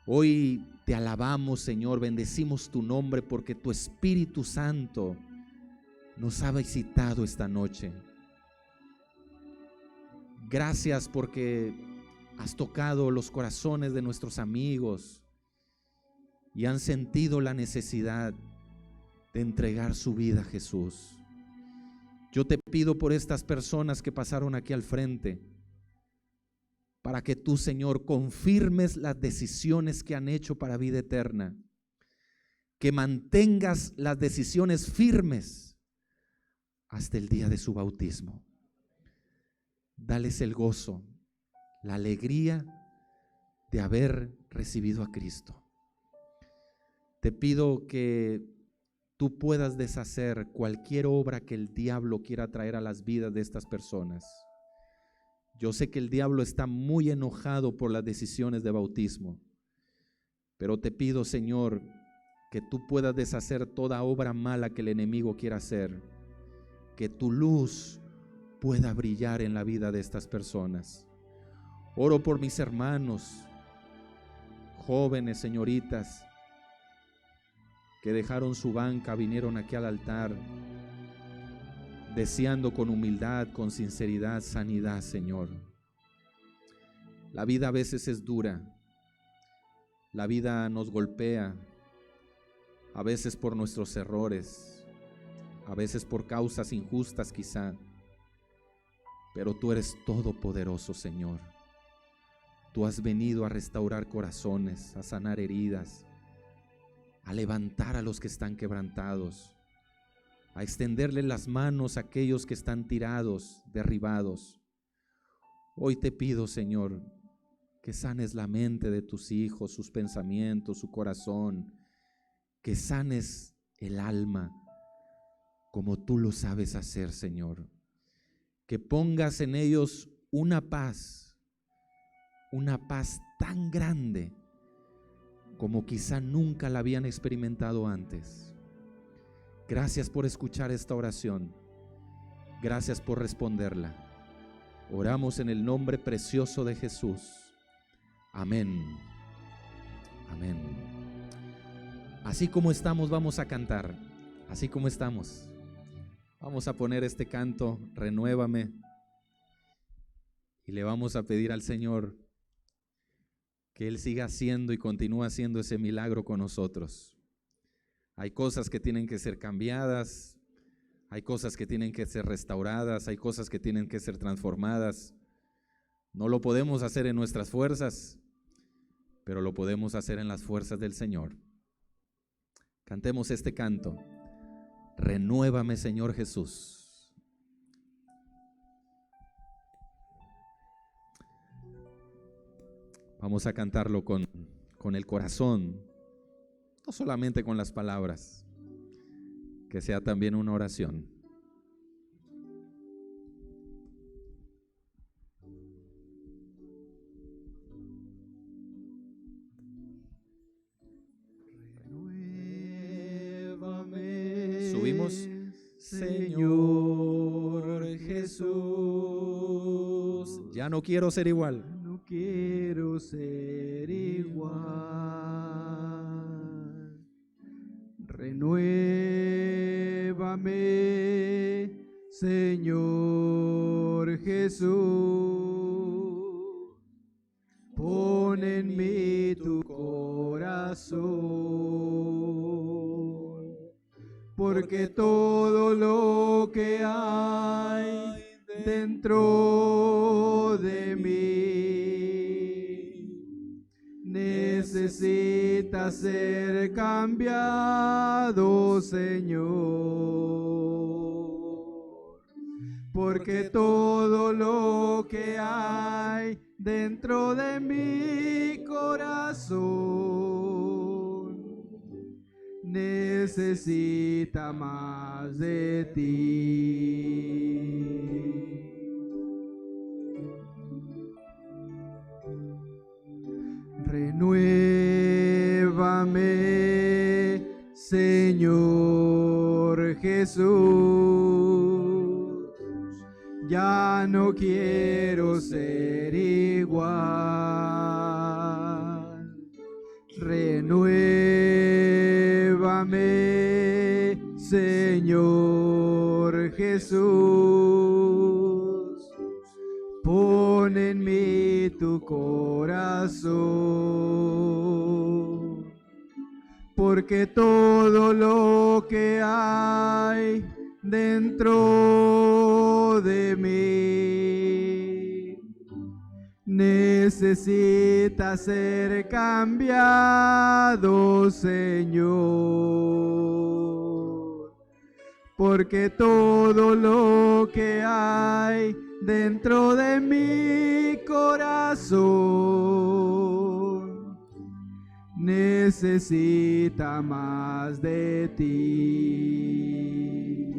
Hoy te alabamos, Señor, bendecimos tu nombre porque tu Espíritu Santo nos ha visitado esta noche. Gracias porque has tocado los corazones de nuestros amigos y han sentido la necesidad de entregar su vida a Jesús. Yo te pido por estas personas que pasaron aquí al frente, para que tú, Señor, confirmes las decisiones que han hecho para vida eterna, que mantengas las decisiones firmes hasta el día de su bautismo. Dales el gozo, la alegría de haber recibido a Cristo. Te pido que tú puedas deshacer cualquier obra que el diablo quiera traer a las vidas de estas personas. Yo sé que el diablo está muy enojado por las decisiones de bautismo, Pero te pido, Señor, que tú puedas deshacer toda obra mala que el enemigo quiera hacer, que tu luz pueda brillar en la vida de estas personas. Oro por mis hermanos, jóvenes, señoritas, que dejaron su banca, vinieron aquí al altar, deseando con humildad, con sinceridad, sanidad, Señor. La vida a veces es dura, la vida nos golpea, a veces por nuestros errores, a veces por causas injustas quizá, pero tú eres todopoderoso, Señor. Tú has venido a restaurar corazones, a sanar heridas, a levantar a los que están quebrantados, a extenderle las manos a aquellos que están tirados, derribados. Hoy te pido, Señor, que sanes la mente de tus hijos, sus pensamientos, su corazón, que sanes el alma como tú lo sabes hacer, Señor. Que pongas en ellos una paz tan grande como quizá nunca la habían experimentado antes. Gracias por escuchar esta oración. Gracias por responderla. Oramos en el nombre precioso de Jesús. Amén. Amén. Así como estamos, vamos a cantar. Así como estamos. Vamos a poner este canto, Renuévame. Y le vamos a pedir al Señor que Él siga haciendo y continúe haciendo ese milagro con nosotros. Hay cosas que tienen que ser cambiadas, hay cosas que tienen que ser restauradas, hay cosas que tienen que ser transformadas. No lo podemos hacer en nuestras fuerzas, pero lo podemos hacer en las fuerzas del Señor. Cantemos este canto. Renuévame, Señor Jesús. Vamos a cantarlo con el corazón, no solamente con las palabras, que sea también una oración. Renuévame, Subimos. Señor Jesús. Ya no quiero ser igual. No quiero ser igual. Renuévame, Señor Jesús. Pon en mí tu corazón, porque todo lo que hay dentro de mí necesita ser cambiado, Señor, porque todo lo que hay dentro de mi corazón necesita más de ti. Renuévame, Señor Jesús. Ya no quiero ser igual. Renuévame, Señor Jesús. Pon en mí tu corazón, porque todo lo que hay dentro de mí necesita ser cambiado, Señor, porque todo lo que hay dentro de mi corazón necesita más de ti,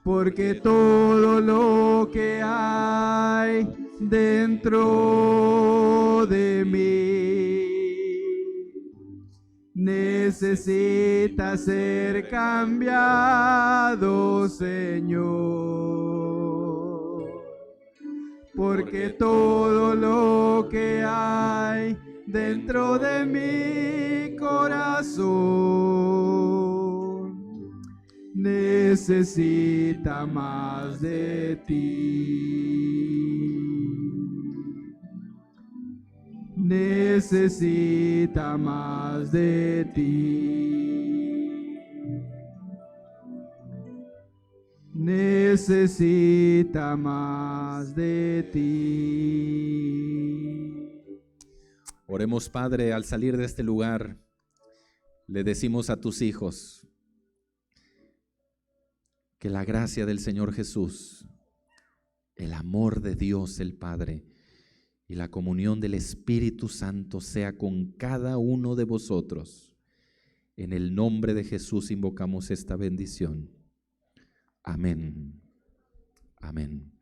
porque todo lo que hay dentro de mí necesita ser cambiado, Señor, porque todo lo que hay dentro de mi corazón necesita más de ti. Necesita más de ti. Necesita más de ti. Oremos, Padre, al salir de este lugar, le decimos a tus hijos que la gracia del Señor Jesús, el amor de Dios el Padre y la comunión del Espíritu Santo sea con cada uno de vosotros. En el nombre de Jesús invocamos esta bendición. Amén. Amén.